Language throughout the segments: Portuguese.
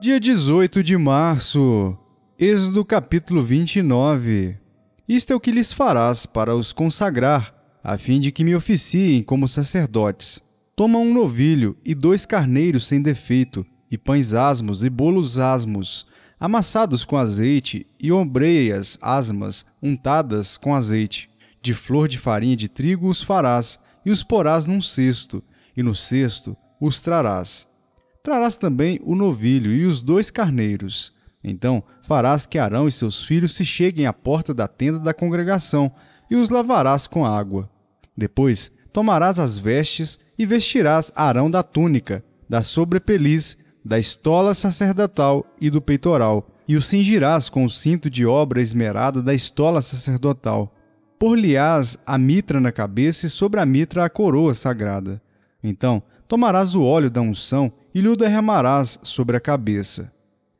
Dia 18 de março, Êxodo capítulo 29. Isto é o que lhes farás para os consagrar, a fim de que me oficiem como sacerdotes. Toma um novilho e 2 carneiros sem defeito, e pães asmos e bolos asmos, amassados com azeite, e ombreias asmas untadas com azeite. De flor de farinha de trigo os farás, e os porás num cesto, e no cesto os trarás. Trarás também o novilho e os 2 carneiros. Então farás que Arão e seus filhos se cheguem à porta da tenda da congregação, e os lavarás com água. Depois tomarás as vestes e vestirás Arão da túnica, da sobrepeliz, da estola sacerdotal e do peitoral, e o cingirás com o cinto de obra esmerada da estola sacerdotal. Por-lhe-ás a mitra na cabeça e sobre a mitra a coroa sagrada. Então tomarás o óleo da unção e lhe o derramarás sobre a cabeça.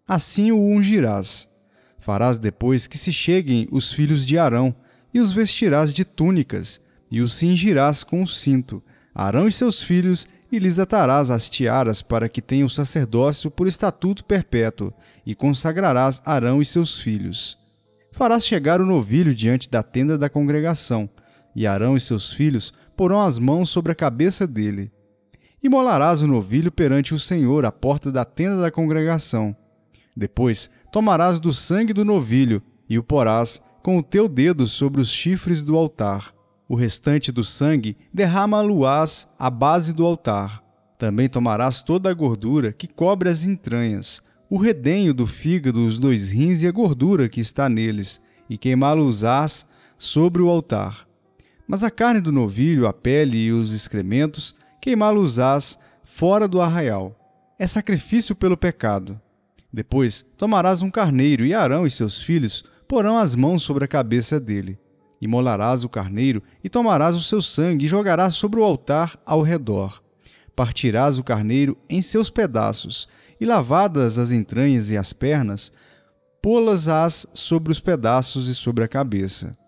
Assim o ungirás. Farás depois que se cheguem os filhos de Arão, e os vestirás de túnicas, e os cingirás com o cinto, Arão e seus filhos, e lhes atarás as tiaras para que tenham sacerdócio por estatuto perpétuo, e consagrarás Arão e seus filhos. Farás chegar o novilho diante da tenda da congregação, e Arão e seus filhos porão as mãos sobre a cabeça dele. Imolarás o novilho perante o Senhor à porta da tenda da congregação. Depois tomarás do sangue do novilho e o porás com o teu dedo sobre os chifres do altar. O restante do sangue derrama-lo-ás à base do altar. Também tomarás toda a gordura que cobre as entranhas, o redenho do fígado, os 2 rins e a gordura que está neles, e queimá-los-ás sobre o altar. Mas a carne do novilho, a pele e os excrementos, queimá-los-ás fora do arraial. É sacrifício pelo pecado. Depois tomarás um carneiro, e Arão e seus filhos porão as mãos sobre a cabeça dele. Imolarás o carneiro, e tomarás o seu sangue, e jogarás sobre o altar ao redor. Partirás o carneiro em seus pedaços, e lavadas as entranhas e as pernas, pô-las-ás sobre os pedaços e sobre a cabeça.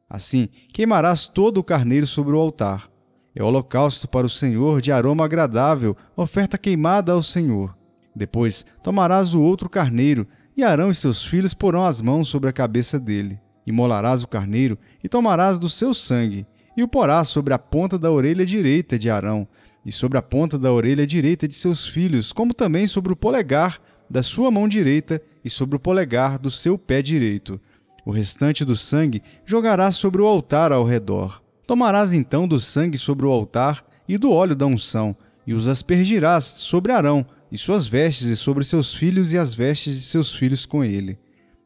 Assim queimarás todo o carneiro sobre o altar. É holocausto para o Senhor, de aroma agradável, oferta queimada ao Senhor. Depois tomarás o outro carneiro, e Arão e seus filhos porão as mãos sobre a cabeça dele. Imolarás o carneiro, e tomarás do seu sangue, e o porás sobre a ponta da orelha direita de Arão, e sobre a ponta da orelha direita de seus filhos, como também sobre o polegar da sua mão direita, e sobre o polegar do seu pé direito. O restante do sangue jogarás sobre o altar ao redor. Tomarás então do sangue sobre o altar e do óleo da unção, e os aspergirás sobre Arão, e suas vestes, e sobre seus filhos, e as vestes de seus filhos com ele,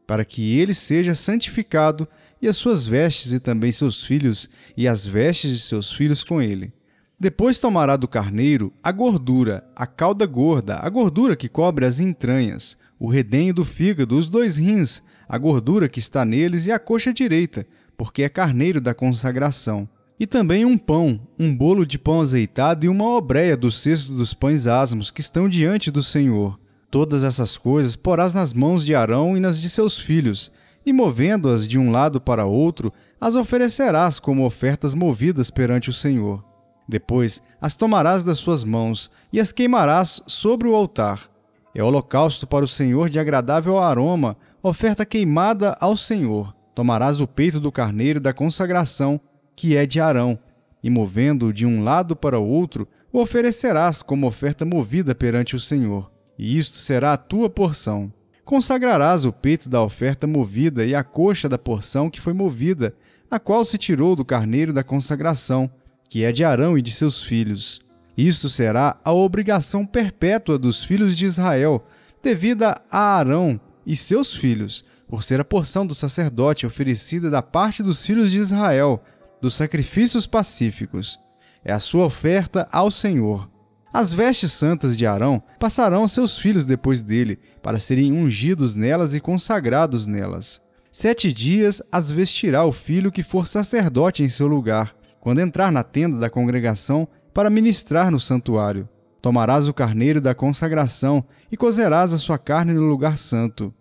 para que ele seja santificado, e as suas vestes, e também seus filhos, e as vestes de seus filhos com ele. Depois tomará do carneiro a gordura, a cauda gorda, a gordura que cobre as entranhas, o redenho do fígado, os 2 rins, a gordura que está neles e a coxa direita, porque é carneiro da consagração. E também um pão, um bolo de pão azeitado e uma obreia do cesto dos pães asmos que estão diante do Senhor. Todas essas coisas porás nas mãos de Arão e nas de seus filhos, e movendo-as de um lado para outro, as oferecerás como ofertas movidas perante o Senhor. Depois as tomarás das suas mãos e as queimarás sobre o altar. É holocausto para o Senhor de agradável aroma, oferta queimada ao Senhor. Tomarás o peito do carneiro da consagração, que é de Arão, e movendo-o de um lado para o outro, o oferecerás como oferta movida perante o Senhor. E isto será a tua porção. Consagrarás o peito da oferta movida e a coxa da porção que foi movida, a qual se tirou do carneiro da consagração, que é de Arão e de seus filhos. Isto será a obrigação perpétua dos filhos de Israel, devida a Arão e seus filhos, por ser a porção do sacerdote oferecida da parte dos filhos de Israel, dos sacrifícios pacíficos. É a sua oferta ao Senhor. As vestes santas de Arão passarão aos seus filhos depois dele, para serem ungidos nelas e consagrados nelas. 7 dias as vestirá o filho que for sacerdote em seu lugar, quando entrar na tenda da congregação para ministrar no santuário. Tomarás o carneiro da consagração e cozerás a sua carne no lugar santo.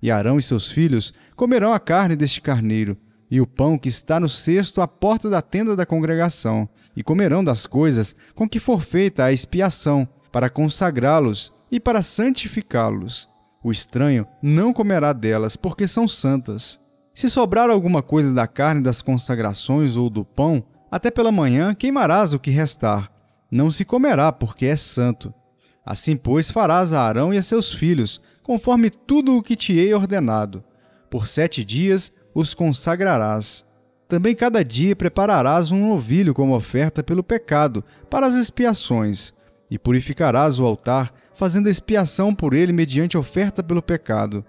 E Arão e seus filhos comerão a carne deste carneiro, e o pão que está no cesto à porta da tenda da congregação, e comerão das coisas com que for feita a expiação, para consagrá-los e para santificá-los. O estranho não comerá delas, porque são santas. Se sobrar alguma coisa da carne das consagrações ou do pão, até pela manhã queimarás o que restar. Não se comerá, porque é santo. Assim, pois, farás a Arão e a seus filhos, conforme tudo o que te hei ordenado. Por 7 dias os consagrarás. Também cada dia prepararás um novilho como oferta pelo pecado, para as expiações, e purificarás o altar, fazendo expiação por ele mediante oferta pelo pecado,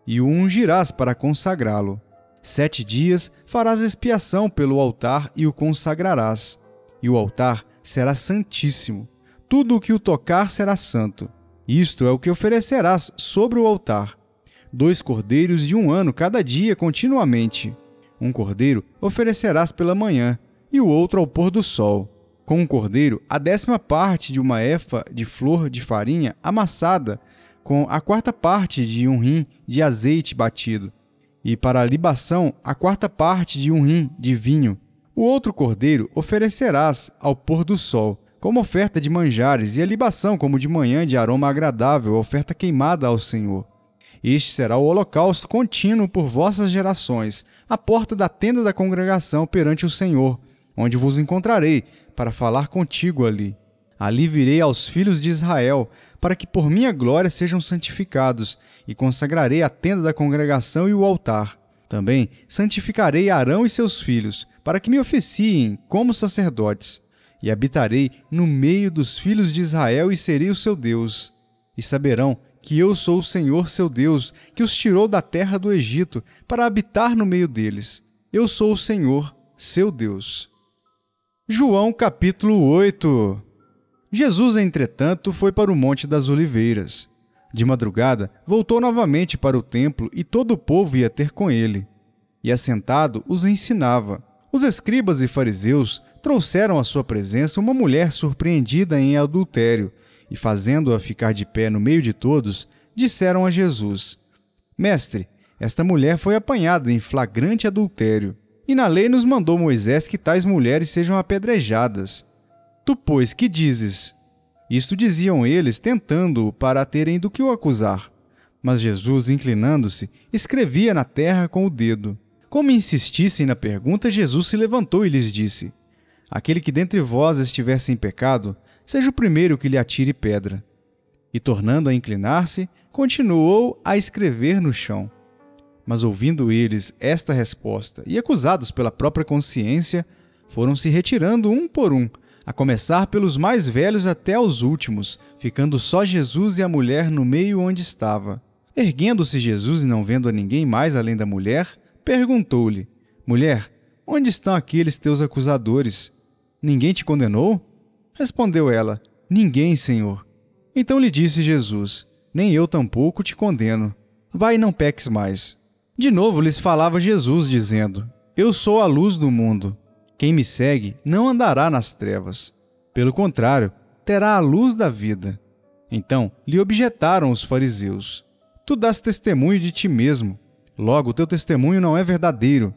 e o ungirás para consagrá-lo. 7 dias farás expiação pelo altar e o consagrarás, e o altar será santíssimo. Tudo o que o tocar será santo. Isto é o que oferecerás sobre o altar: 2 cordeiros de 1 ano cada dia continuamente. Um cordeiro oferecerás pela manhã, e o outro ao pôr do sol. Com um cordeiro, a 10ª parte de uma efa de flor de farinha amassada, com a 4ª parte de 1 hin de azeite batido, e para a libação, a 4ª parte de 1 hin de vinho. O outro cordeiro oferecerás ao pôr do sol, como oferta de manjares, e a libação como de manhã de aroma agradável, oferta queimada ao Senhor. Este será o holocausto contínuo por vossas gerações, à porta da tenda da congregação perante o Senhor, onde vos encontrarei, para falar contigo ali. Ali virei aos filhos de Israel, para que por minha glória sejam santificados, e consagrarei a tenda da congregação e o altar. Também santificarei Arão e seus filhos, para que me oficiem como sacerdotes, e habitarei no meio dos filhos de Israel e serei o seu Deus. E saberão que eu sou o Senhor seu Deus, que os tirou da terra do Egito, para habitar no meio deles. Eu sou o Senhor, seu Deus. João capítulo 8. Jesus, entretanto, foi para o Monte das Oliveiras. De madrugada, voltou novamente para o templo e todo o povo ia ter com ele. E assentado, os ensinava. Os escribas e fariseus trouxeram à sua presença uma mulher surpreendida em adultério, e fazendo-a ficar de pé no meio de todos, disseram a Jesus: Mestre, esta mulher foi apanhada em flagrante adultério, e na lei nos mandou Moisés que tais mulheres sejam apedrejadas. Tu, pois, que dizes? Isto diziam eles, tentando-o para terem do que o acusar. Mas Jesus, inclinando-se, escrevia na terra com o dedo. Como insistissem na pergunta, Jesus se levantou e lhes disse: Aquele que dentre vós estiver sem pecado, seja o primeiro que lhe atire pedra. E, tornando a inclinar-se, continuou a escrever no chão. Mas, ouvindo eles esta resposta e acusados pela própria consciência, foram se retirando um por um, a começar pelos mais velhos até os últimos, ficando só Jesus e a mulher no meio onde estava. Erguendo-se Jesus e não vendo a ninguém mais além da mulher, perguntou-lhe: Mulher, onde estão aqueles teus acusadores? Ninguém te condenou? Respondeu ela: Ninguém, Senhor. Então lhe disse Jesus: Nem eu tampouco te condeno. Vai e não peques mais. De novo lhes falava Jesus, dizendo: Eu sou a luz do mundo. Quem me segue não andará nas trevas. Pelo contrário, terá a luz da vida. Então lhe objetaram os fariseus: Tu dás testemunho de ti mesmo. Logo, o teu testemunho não é verdadeiro.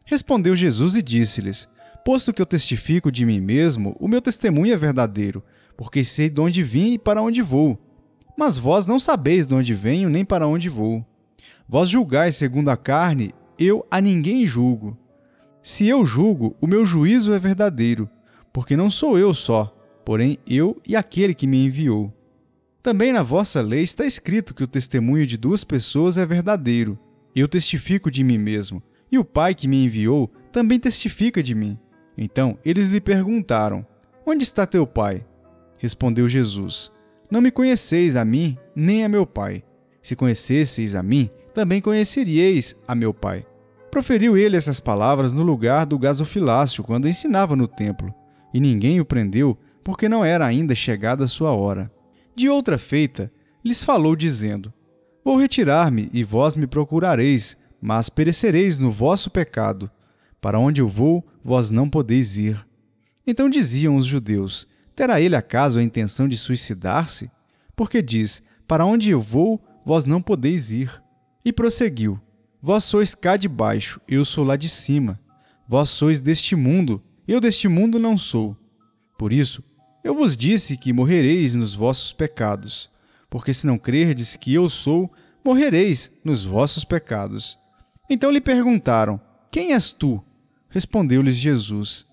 Respondeu Jesus e disse-lhes: Posto que eu testifico de mim mesmo, o meu testemunho é verdadeiro, porque sei de onde vim e para onde vou. Mas vós não sabeis de onde venho nem para onde vou. Vós julgais segundo a carne, eu a ninguém julgo. Se eu julgo, o meu juízo é verdadeiro, porque não sou eu só, porém eu e aquele que me enviou. Também na vossa lei está escrito que o testemunho de 2 pessoas é verdadeiro. Eu testifico de mim mesmo, e o Pai que me enviou também testifica de mim. Então eles lhe perguntaram: Onde está teu pai? Respondeu Jesus: Não me conheceis a mim, nem a meu pai. Se conhecesseis a mim, também conheceríeis a meu pai. Proferiu ele essas palavras no lugar do gasofilácio, quando ensinava no templo, e ninguém o prendeu, porque não era ainda chegada a sua hora. De outra feita, lhes falou, dizendo: Vou retirar-me, e vós me procurareis, mas perecereis no vosso pecado. Para onde eu vou, vós não podeis ir. Então diziam os judeus: Terá ele acaso a intenção de suicidar-se? Porque diz: Para onde eu vou, vós não podeis ir. E prosseguiu: Vós sois cá de baixo, eu sou lá de cima. Vós sois deste mundo, eu deste mundo não sou. Por isso, eu vos disse que morrereis nos vossos pecados, porque se não crerdes que eu sou, morrereis nos vossos pecados. Então lhe perguntaram: Quem és tu? Respondeu-lhes Jesus: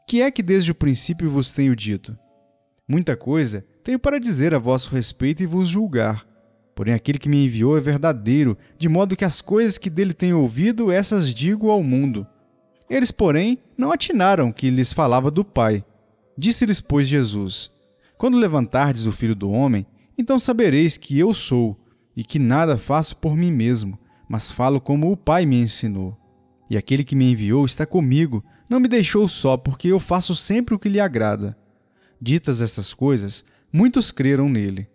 Que é que desde o princípio vos tenho dito? Muita coisa tenho para dizer a vosso respeito e vos julgar. Porém aquele que me enviou é verdadeiro, de modo que as coisas que dele tenho ouvido, essas digo ao mundo. Eles, porém, não atinaram que lhes falava do Pai. Disse-lhes, pois, Jesus: Quando levantardes o Filho do Homem, então sabereis que eu sou, e que nada faço por mim mesmo, mas falo como o Pai me ensinou. E aquele que me enviou está comigo, não me deixou só, porque eu faço sempre o que lhe agrada. Ditas essas coisas, muitos creram nele.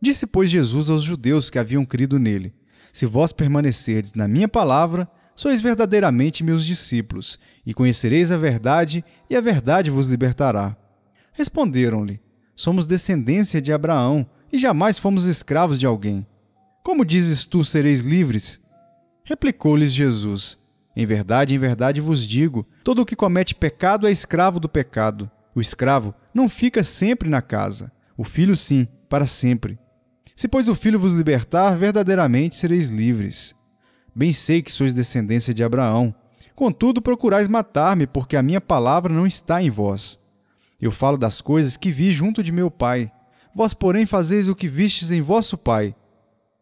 Disse, pois, Jesus aos judeus que haviam crido nele: Se vós permanecerdes na minha palavra, sois verdadeiramente meus discípulos, e conhecereis a verdade, e a verdade vos libertará. Responderam-lhe: Somos descendência de Abraão, e jamais fomos escravos de alguém. Como dizes tu, sereis livres? Replicou-lhes Jesus: em verdade vos digo, todo o que comete pecado é escravo do pecado. O escravo não fica sempre na casa, o filho sim, para sempre. Se, pois, o Filho vos libertar, verdadeiramente sereis livres. Bem sei que sois descendência de Abraão. Contudo, procurais matar-me, porque a minha palavra não está em vós. Eu falo das coisas que vi junto de meu pai. Vós, porém, fazeis o que vistes em vosso pai.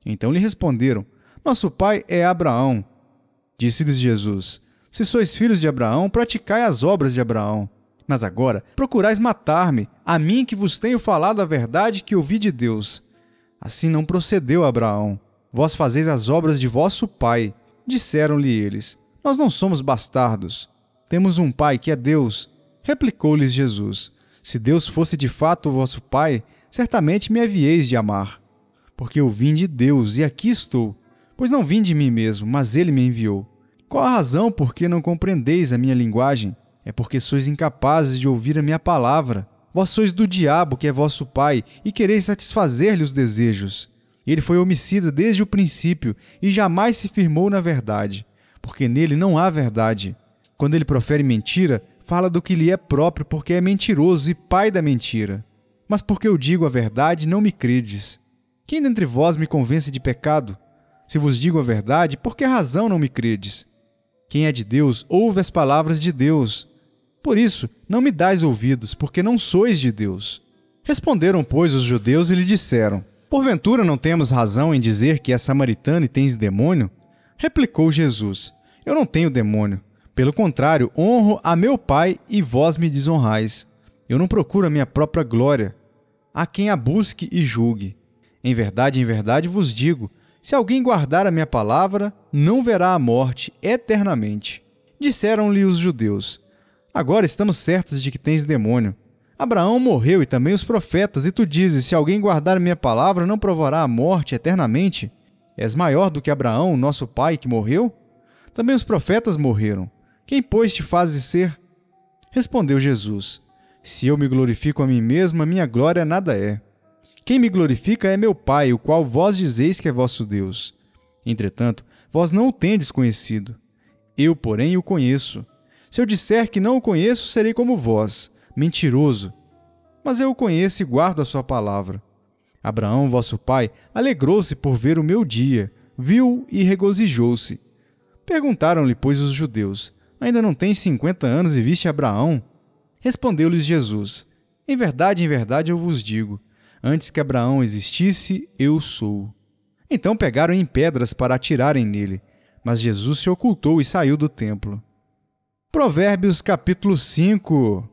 Então lhe responderam: Nosso pai é Abraão. Disse-lhes Jesus: Se sois filhos de Abraão, praticai as obras de Abraão. Mas agora procurais matar-me, a mim que vos tenho falado a verdade que ouvi de Deus. Assim não procedeu Abraão. Vós fazeis as obras de vosso pai. Disseram-lhe eles: Nós não somos bastardos. Temos um pai que é Deus. Replicou-lhes Jesus: Se Deus fosse de fato o vosso pai, certamente me havieis de amar. Porque eu vim de Deus e aqui estou, pois não vim de mim mesmo, mas ele me enviou. Qual a razão por que não compreendeis a minha linguagem? É porque sois incapazes de ouvir a minha palavra. Vós sois do diabo, que é vosso pai, e quereis satisfazer-lhe os desejos. Ele foi homicida desde o princípio e jamais se firmou na verdade, porque nele não há verdade. Quando ele profere mentira, fala do que lhe é próprio, porque é mentiroso e pai da mentira. Mas porque eu digo a verdade, não me credes. Quem dentre vós me convence de pecado? Se vos digo a verdade, por que razão não me credes? Quem é de Deus, ouve as palavras de Deus. Por isso, não me dais ouvidos, porque não sois de Deus. Responderam, pois, os judeus e lhe disseram: Porventura não temos razão em dizer que és samaritano e tens demônio? Replicou Jesus: Eu não tenho demônio. Pelo contrário, honro a meu Pai e vós me desonrais. Eu não procuro a minha própria glória. Há quem a busque e julgue. Em verdade vos digo, se alguém guardar a minha palavra, não verá a morte eternamente. Disseram-lhe os judeus: Agora estamos certos de que tens demônio. Abraão morreu e também os profetas, e tu dizes: Se alguém guardar a minha palavra, não provará a morte eternamente? És maior do que Abraão, nosso pai, que morreu? Também os profetas morreram. Quem, pois, te fazes ser? Respondeu Jesus: Se eu me glorifico a mim mesmo, a minha glória nada é. Quem me glorifica é meu Pai, o qual vós dizeis que é vosso Deus. Entretanto, vós não o tendes conhecido. Eu, porém, o conheço. Se eu disser que não o conheço, serei como vós, mentiroso. Mas eu o conheço e guardo a sua palavra. Abraão, vosso pai, alegrou-se por ver o meu dia, viu e regozijou-se. Perguntaram-lhe, pois, os judeus: Ainda não tens 50 anos e viste Abraão? Respondeu-lhes Jesus: em verdade eu vos digo, antes que Abraão existisse, eu sou. Então pegaram em pedras para atirarem nele, mas Jesus se ocultou e saiu do templo. Provérbios capítulo 5.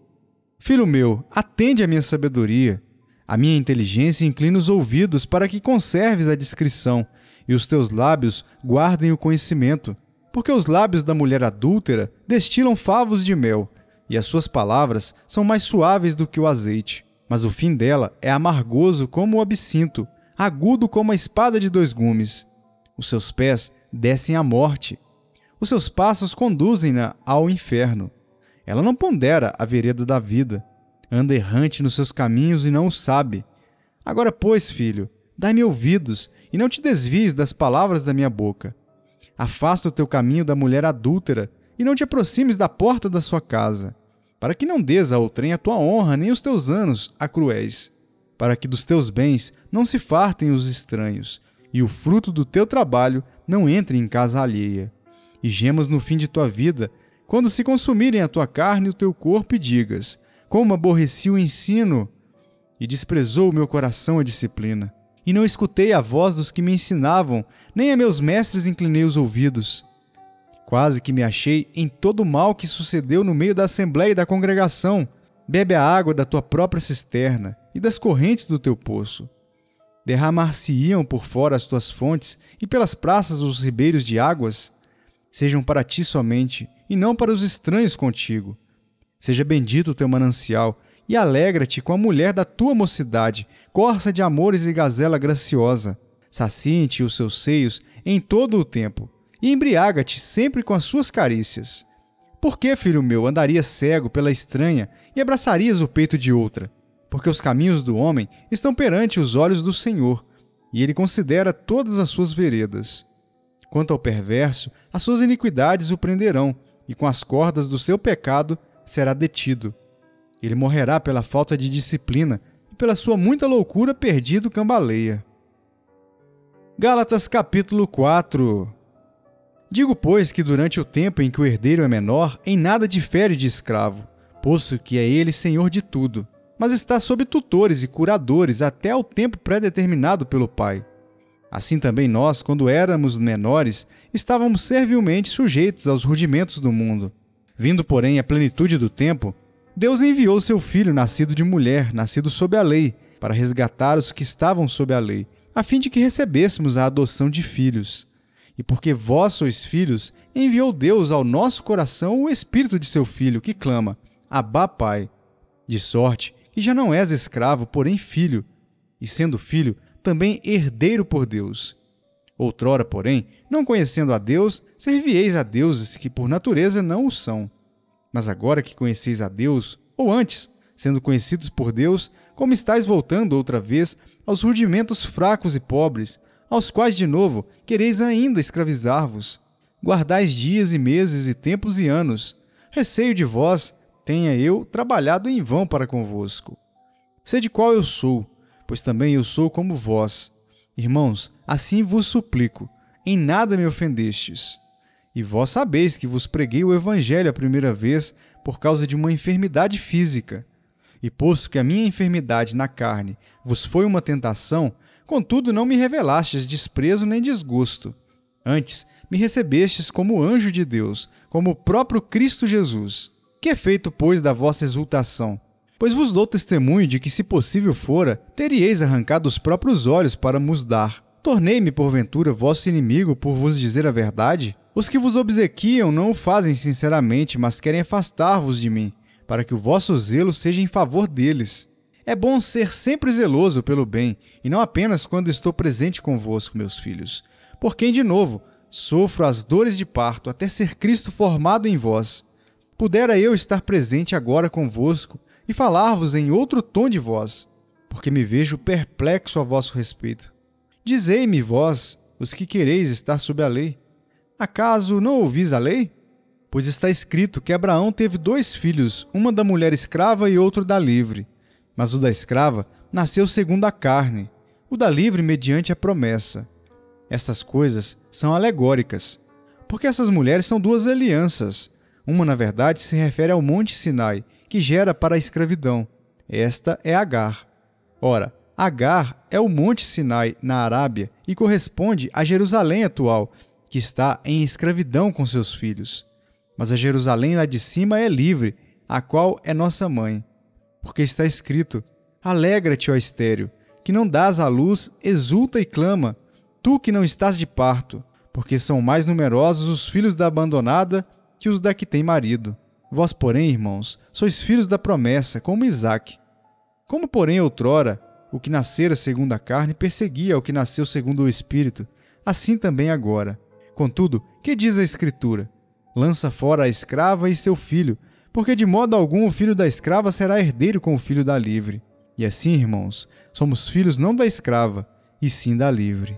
Filho meu, atende à minha sabedoria. A minha inteligência inclina os ouvidos para que conserves a discrição, e os teus lábios guardem o conhecimento. Porque os lábios da mulher adúltera destilam favos de mel, e as suas palavras são mais suaves do que o azeite. Mas o fim dela é amargoso como o absinto, agudo como a espada de 2 gumes. Os seus pés descem à morte. Os seus passos conduzem-na ao inferno. Ela não pondera a vereda da vida. Anda errante nos seus caminhos e não o sabe. Agora, pois, filho, dai-me ouvidos e não te desvies das palavras da minha boca. Afasta o teu caminho da mulher adúltera e não te aproximes da porta da sua casa, para que não dês a outrem a tua honra, nem os teus anos a cruéis, para que dos teus bens não se fartem os estranhos, e o fruto do teu trabalho não entre em casa alheia. E gemas no fim de tua vida, quando se consumirem a tua carne e o teu corpo, e digas: como aborreci o ensino, e desprezou o meu coração a disciplina. E não escutei a voz dos que me ensinavam, nem a meus mestres inclinei os ouvidos. Quase que me achei em todo o mal que sucedeu no meio da assembleia e da congregação. Bebe a água da tua própria cisterna e das correntes do teu poço. Derramar-se-iam por fora as tuas fontes e pelas praças os ribeiros de águas. Sejam para ti somente, e não para os estranhos contigo. Seja bendito o teu manancial, e alegra-te com a mulher da tua mocidade, corça de amores e gazela graciosa. Saciem-te os seus seios em todo o tempo, e embriaga-te sempre com as suas carícias. Por que, filho meu, andarias cego pela estranha e abraçarias o peito de outra? Porque os caminhos do homem estão perante os olhos do Senhor, e ele considera todas as suas veredas. Quanto ao perverso, as suas iniquidades o prenderão, e com as cordas do seu pecado será detido. Ele morrerá pela falta de disciplina, e pela sua muita loucura perdido cambaleia. Gálatas capítulo 4. Digo, pois, que durante o tempo em que o herdeiro é menor, em nada difere de escravo, posto que é ele senhor de tudo, mas está sob tutores e curadores até ao tempo pré-determinado pelo Pai. Assim também nós, quando éramos menores, estávamos servilmente sujeitos aos rudimentos do mundo. Vindo, porém, a plenitude do tempo, Deus enviou seu Filho, nascido de mulher, nascido sob a lei, para resgatar os que estavam sob a lei, a fim de que recebêssemos a adoção de filhos. E porque vós sois filhos, enviou Deus ao nosso coração o Espírito de seu Filho, que clama: Abá, Pai. De sorte que já não és escravo, porém filho, e sendo filho, também herdeiro por Deus. Outrora, porém, não conhecendo a Deus, servieis a deuses que por natureza não o são. Mas agora que conheceis a Deus, ou antes, sendo conhecidos por Deus, como estáis voltando outra vez aos rudimentos fracos e pobres, aos quais de novo quereis ainda escravizar-vos. Guardais dias e meses e tempos e anos. Receio de vós, tenha eu trabalhado em vão para convosco. Sede qual eu sou, pois também eu sou como vós. Irmãos, assim vos suplico, em nada me ofendestes. E vós sabeis que vos preguei o Evangelho a primeira vez por causa de uma enfermidade física. E posto que a minha enfermidade na carne vos foi uma tentação, contudo não me revelastes desprezo nem desgosto. Antes, me recebestes como anjo de Deus, como o próprio Cristo Jesus. Que é feito, pois, da vossa exultação? Pois vos dou testemunho de que, se possível fora, teríeis arrancado os próprios olhos para mos dar. Tornei-me, porventura, vosso inimigo por vos dizer a verdade? Os que vos obsequiam não o fazem sinceramente, mas querem afastar-vos de mim, para que o vosso zelo seja em favor deles. É bom ser sempre zeloso pelo bem, e não apenas quando estou presente convosco, meus filhos. Por quem, de novo, sofro as dores de parto, até ser Cristo formado em vós. Pudera eu estar presente agora convosco, e falar-vos em outro tom de voz, porque me vejo perplexo a vosso respeito. Dizei-me vós, os que quereis estar sob a lei. Acaso não ouvis a lei? Pois está escrito que Abraão teve 2 filhos, uma da mulher escrava e outro da livre. Mas o da escrava nasceu segundo a carne, o da livre mediante a promessa. Estas coisas são alegóricas, porque essas mulheres são 2 alianças. Uma, na verdade, se refere ao Monte Sinai, que gera para a escravidão. Esta é Agar. Ora, Agar é o Monte Sinai na Arábia e corresponde a Jerusalém atual, que está em escravidão com seus filhos. Mas a Jerusalém lá de cima é livre, a qual é nossa mãe. Porque está escrito: Alegra-te, ó estéril, que não dás à luz, exulta e clama, tu que não estás de parto, porque são mais numerosos os filhos da abandonada que os da que tem marido. Vós, porém, irmãos, sois filhos da promessa, como Isaque. Como, porém, outrora, o que nascera segundo a carne perseguia o que nasceu segundo o Espírito, assim também agora. Contudo, que diz a Escritura? Lança fora a escrava e seu filho, porque de modo algum o filho da escrava será herdeiro com o filho da livre. E assim, irmãos, somos filhos não da escrava, e sim da livre.